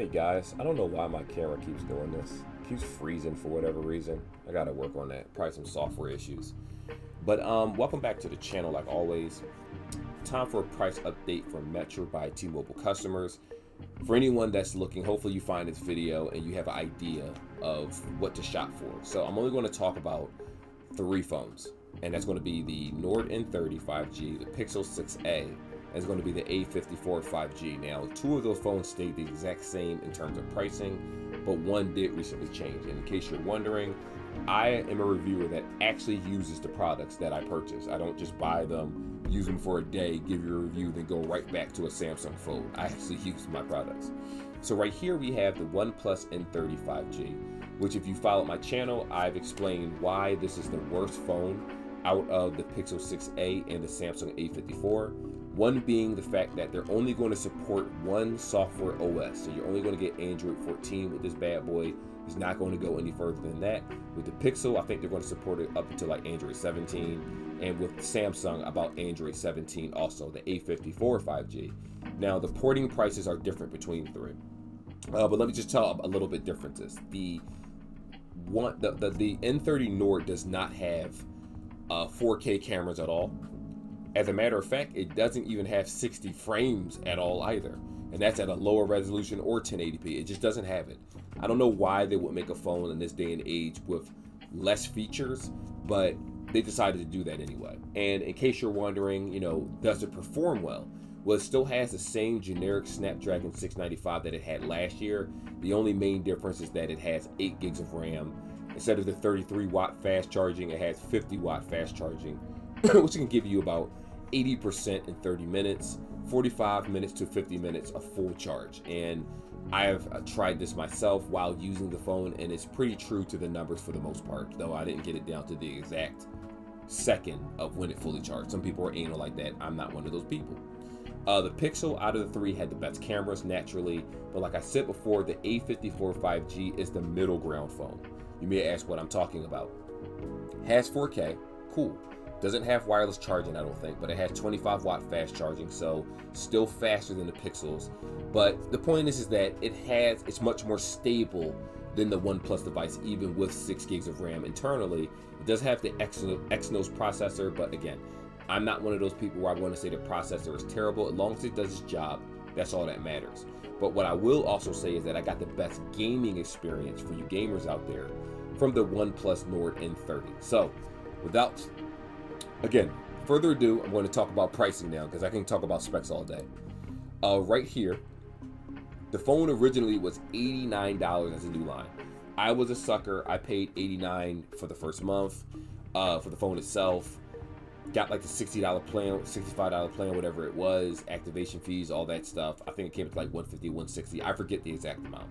Alright guys, I don't know why my camera keeps doing this. It keeps freezing for whatever reason. I gotta work on that. Probably some software issues. But welcome back to the channel like always. Time for a price update from Metro by T-Mobile customers. For anyone that's looking, hopefully you find this video and you have an idea of what to shop for. So I'm only going to talk about 3 phones. And that's going to be the Nord N30 5G, the Pixel 6a, and it's going to be the A54 5G. Now, 2 of those phones stayed the exact same in terms of pricing, but one did recently change. And in case you're wondering, I am a reviewer that actually uses the products that I purchase. I don't just buy them, use them for a day, give you a review, then go right back to a Samsung phone. I actually use my products. So right here we have the OnePlus N30 5G, which if you follow my channel, I've explained why this is the worst phone out of the Pixel 6a and the Samsung A54. One being the fact that they're only going to support one software OS. So you're only going to get Android 14 with this bad boy. It's not going to go any further than that. With the Pixel, I think they're going to support it up until like Android 17. And with Samsung, about Android 17 also, the A54 5G. Now, the porting prices are different between the 3. But let me just tell a little bit differences. The N30 Nord does not have 4K cameras at all. As a matter of fact, it doesn't even have 60 frames at all either, and that's at a lower resolution or 1080p. It just doesn't have it. I don't know why they would make a phone in this day and age with less features, but they decided to do that anyway. And in case you're wondering, you know, does it perform well? Well, it still has the same generic Snapdragon 695 that it had last year. The only main difference is that it has 8 gigs of RAM. Instead of the 33-watt fast charging, it has 50-watt fast charging, which can give you about 80% in 30 minutes, 45 minutes to 50 minutes of full charge. And I have tried this myself while using the phone, and it's pretty true to the numbers for the most part, though I didn't get it down to the exact second of when it fully charged. Some people are anal like that. I'm not one of those people. The Pixel out of the 3 had the best cameras naturally, but like I said before, the A54 5G is the middle ground phone. You may ask what I'm talking about. Has 4K, cool. Doesn't have wireless charging, I don't think, but it has 25-watt fast charging, so still faster than the Pixels. But the point is that it's much more stable than the OnePlus device, even with 6 gigs of RAM internally. It does have the Exynos processor, but again, I'm not one of those people where I want to say the processor is terrible. As long as it does its job, that's all that matters. But what I will also say is that I got the best gaming experience for you gamers out there from the OnePlus Nord N30. So, without, again, further ado, I'm going to talk about pricing now because I can talk about specs all day. Right here, the phone originally was $89 as a new line. I was a sucker. I paid $89 for the first month for the phone itself. Got like the $60 plan, $65 plan, whatever it was, activation fees, all that stuff. I think it came to like $150, $160. I forget the exact amount.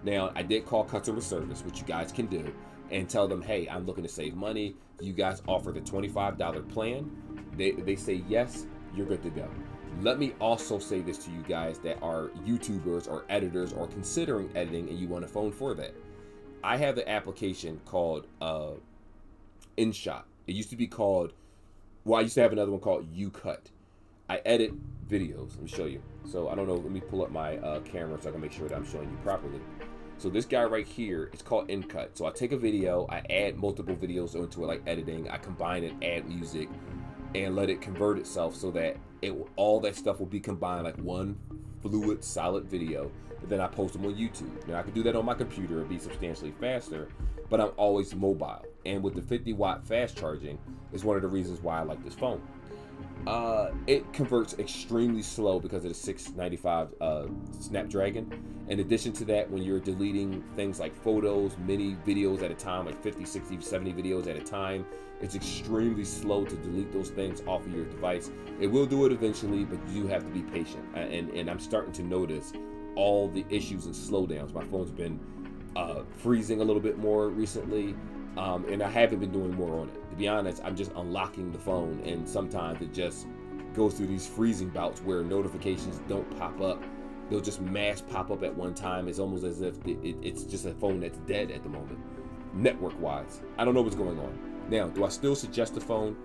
Now, I did call customer service, which you guys can do, and tell them, hey, I'm looking to save money. Do you guys offer the $25 plan? They say yes, you're good to go. Let me also say this to you guys that are YouTubers or editors or considering editing and you want a phone for that. I have the application called InShot. It used to be called, well, I used to have another one called UCut. I edit videos. Let me show you. So I don't know, let me pull up my camera so I can make sure that I'm showing you properly. So this guy right here, it's called InCut. So I take a video, I add multiple videos into it like editing, I combine it, add music, and let it convert itself so that all that stuff will be combined like one fluid, solid video. And then I post them on YouTube. Now I can do that on my computer, it'd be substantially faster, but I'm always mobile. And with the 50-watt fast charging, is one of the reasons why I like this phone. It converts extremely slow because of the 695 Snapdragon. In addition to that, when you're deleting things like photos, many videos at a time, like 50, 60, 70 videos at a time, it's extremely slow to delete those things off of your device. It will do it eventually, but you have to be patient. And I'm starting to notice all the issues and slowdowns. My phone's been freezing a little bit more recently, and I haven't been doing more on it. To be honest, I'm just unlocking the phone, and sometimes it just goes through these freezing bouts where notifications don't pop up. They'll just mass pop up at one time. It's almost as if it's just a phone that's dead at the moment, network-wise. I don't know what's going on. Now, do I still suggest the phone?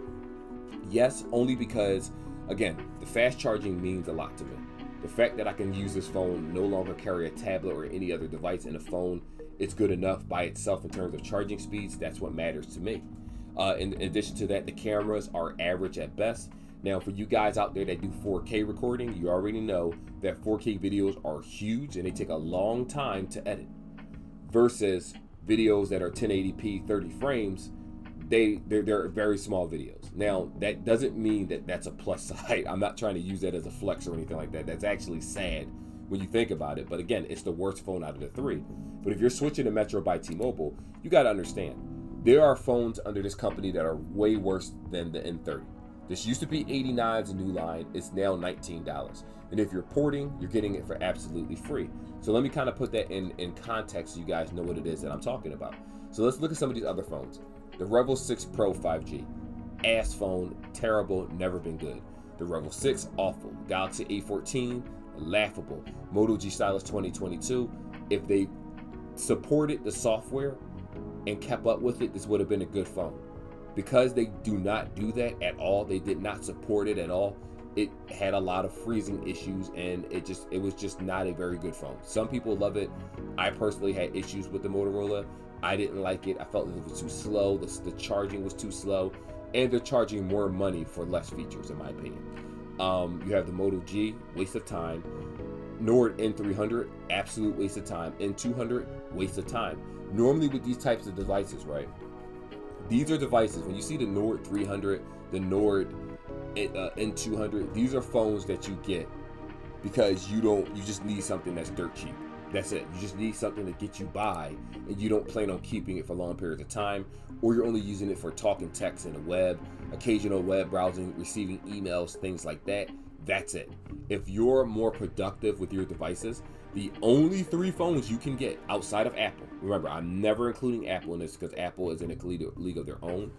Yes, only because, again, the fast charging means a lot to me. The fact that I can use this phone, no longer carry a tablet or any other device in a phone, it's good enough by itself in terms of charging speeds. That's what matters to me. In addition to that, the cameras are average at best. Now, for you guys out there that do 4K recording, you already know that 4K videos are huge and they take a long time to edit. Versus videos that are 1080p 30 frames, they're very small videos. Now, that doesn't mean that that's a plus side. I'm not trying to use that as a flex or anything like that. That's actually sad when you think about it. But again, it's the worst phone out of the three. But if you're switching to Metro by T-Mobile, you got to understand, there are phones under this company that are way worse than the N30. This used to be $89, a new line. It's now $19. And if you're porting, you're getting it for absolutely free. So let me kind of put that in context so you guys know what it is that I'm talking about. So let's look at some of these other phones. The Revel 6 Pro 5G. Ass phone, terrible, never been good. The Revel 6, awful. Galaxy A14, laughable. Moto G Stylus 2022. If they supported the software and kept up with it, this would have been a good phone. Because they do not do that at all, they did not support it at all, it had a lot of freezing issues, and it was just not a very good phone. Some people love it. I personally had issues with the Motorola. I didn't like it. I felt it was too slow. The charging was too slow, and they're charging more money for less features, in my opinion. You have the Moto G, waste of time. Nord N300, absolute waste of time. N200, waste of time. Normally with these types of devices, right? These are devices, when you see the Nord 300, the Nord N200, these are phones that you get because you just need something that's dirt cheap. That's it. You just need something to get you by, and you don't plan on keeping it for long periods of time, or you're only using it for talking text and the web, occasional web browsing, receiving emails, things like that. That's it. If you're more productive with your devices, the only three phones you can get outside of Apple, remember, I'm never including Apple in this because Apple is in a league of their own.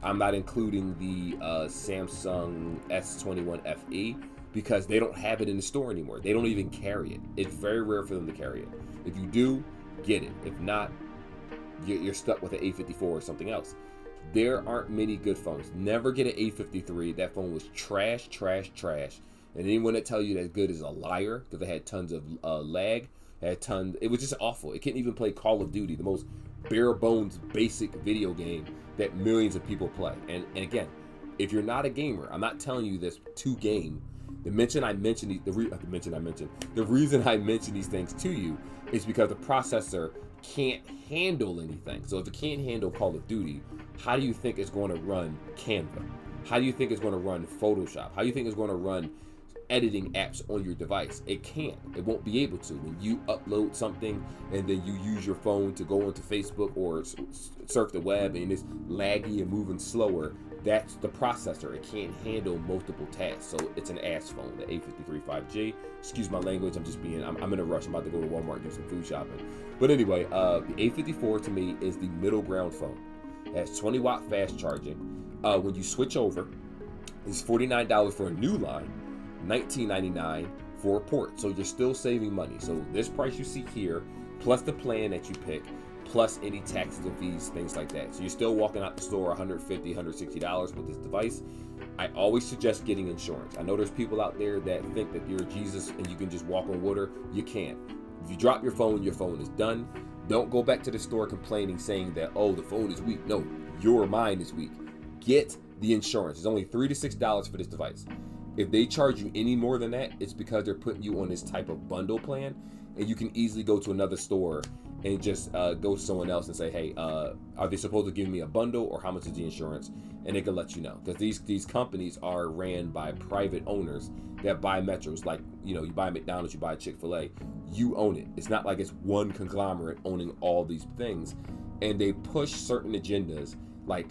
I'm not including the Samsung S21 FE because they don't have it in the store anymore. They don't even carry it. It's very rare for them to carry it. If you do, get it. If not, you're stuck with an A54 or something else. There aren't many good phones. Never get an A53. That phone was trash, trash, trash. And anyone that tell you that's good is a liar because it had tons of lag. It was just awful. It couldn't even play Call of Duty, the most bare bones basic video game that millions of people play. And again, if you're not a gamer, I'm not telling you this to game. The reason I mention these things to you is because the processor can't handle anything. So if it can't handle Call of Duty, how do you think it's going to run Canva? How do you think it's going to run Photoshop? How do you think it's going to run editing apps on your device? It can't. It won't be able to. When you upload something and then you use your phone to go onto Facebook or surf the web and it's laggy and moving slower, that's the processor. It can't handle multiple tasks. So it's an ass phone, the A53 5G. Excuse my language. I'm in a rush. I'm about to go to Walmart and do some food shopping. But anyway, the A54 to me is the middle ground phone. It has 20 watt fast charging. When you switch over, it's $49 for a new line, $19.99 for a port. So you're still saving money. So this price you see here, plus the plan that you pick, plus any taxes and fees, things like that. So you're still walking out the store $150, $160 with this device. I always suggest getting insurance. I know there's people out there that think that you're Jesus and you can just walk on water. You can't. If you drop your phone is done. Don't go back to the store complaining, saying that, oh, the phone is weak. No, your mind is weak. Get the insurance. It's only $3 to $6 for this device. If they charge you any more than that, it's because they're putting you on this type of bundle plan, and you can easily go to another store and just go to someone else and say, hey, are they supposed to give me a bundle, or how much is the insurance? And they can let you know, because these companies are ran by private owners that buy metros. Like, you know, you buy McDonald's, you buy Chick-fil-A, you own it. It's not like it's one conglomerate owning all these things, and they push certain agendas like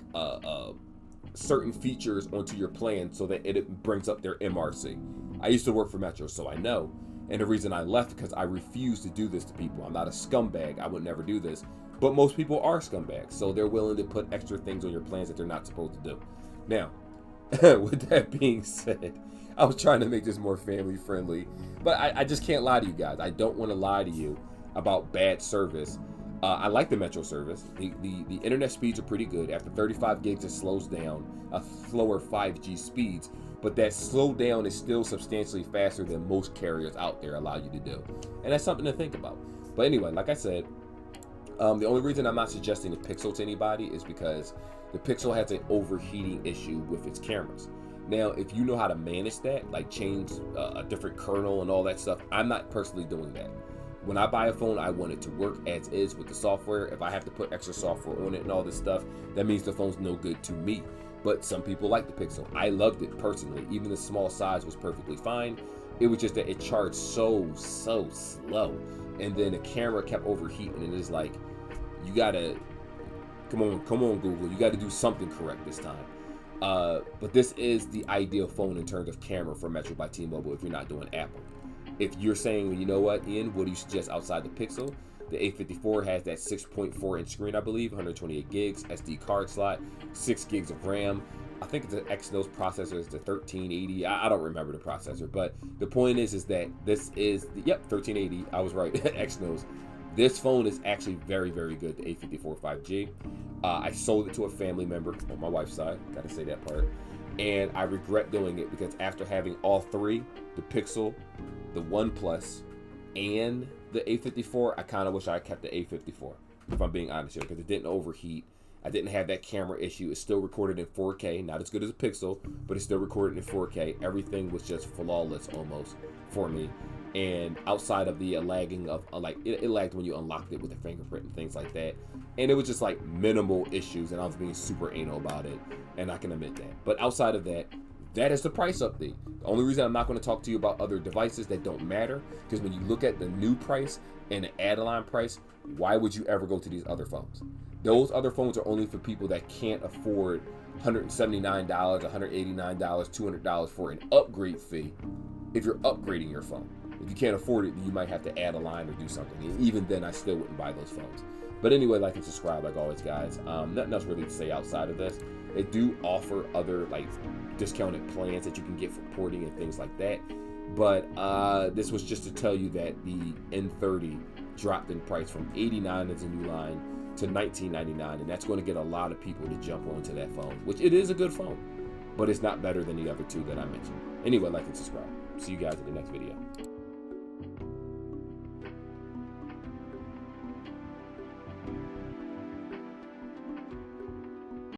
certain features onto your plan so that it brings up their MRC. I used to work for Metro, so I know. And the reason I left because I refuse to do this to people. I'm not a scumbag. I would never do this. But most people are scumbags, so they're willing to put extra things on your plans that they're not supposed to do. Now, with that being said, I was trying to make this more family friendly, but I just can't lie to you guys. I don't want to lie to you about bad service. I like the Metro service. The internet speeds are pretty good. After 35 gigs, it slows down. Slower 5G speeds. but that slowdown is still substantially faster than most carriers out there allow you to do. And that's something to think about. But anyway, like I said, the only reason I'm not suggesting the Pixel to anybody is because the Pixel has an overheating issue with its cameras. Now, if you know how to manage that, like change a different kernel and all that stuff, I'm not personally doing that. When I buy a phone, I want it to work as is with the software. If I have to put extra software on it and all this stuff, that means the phone's no good to me. But some people like the Pixel. I loved it personally. Even the small size was perfectly fine. It was just that it charged so slow. And then the camera kept overheating, and it's like, you gotta, come on Google, you gotta do something correct this time. But this is the ideal phone in terms of camera for Metro by T-Mobile if you're not doing Apple. If you're saying, you know what, Ian, what do you suggest outside the Pixel? The A54 has that 6.4 inch screen, I believe, 128 gigs, SD card slot, 6 gigs of RAM. I think the Exynos processor is the 1380. I don't remember the processor, but the point is that this is the, 1380. I was right, Exynos. This phone is actually very, very good, the A54 5G. I sold it to a family member on my wife's side, gotta say that part. And I regret doing it because after having all three, the Pixel, the OnePlus, and the A54, I kind of wish I kept the A54, if I'm being honest here, because it didn't overheat. I didn't have that camera issue. It's still recorded in 4K, not as good as a Pixel, but it's still recorded in 4K. Everything was just flawless almost for me. And outside of the lagging of, like, it lagged when you unlocked it with the fingerprint and things like that. And it was just like minimal issues, and I was being super anal about it, and I can admit that. But outside of that, that is the price update. The only reason I'm not going to talk to you about other devices that don't matter, because when you look at the new price and the add-on price, why would you ever go to these other phones? Those other phones are only for people that can't afford $179, $189, $200 for an upgrade fee if you're upgrading your phone. If you can't afford it, then you might have to add a line or do something. And even then, I still wouldn't buy those phones. But anyway, like and subscribe like always, guys. Nothing else really to say outside of this. They do offer other like discounted plans that you can get for porting and things like that. But this was just to tell you that the N30 dropped in price from $89 as a new line to $19.99, and that's going to get a lot of people to jump onto that phone, which it is a good phone, but it's not better than the other two that I mentioned. Anyway, like and subscribe. See you guys in the next video.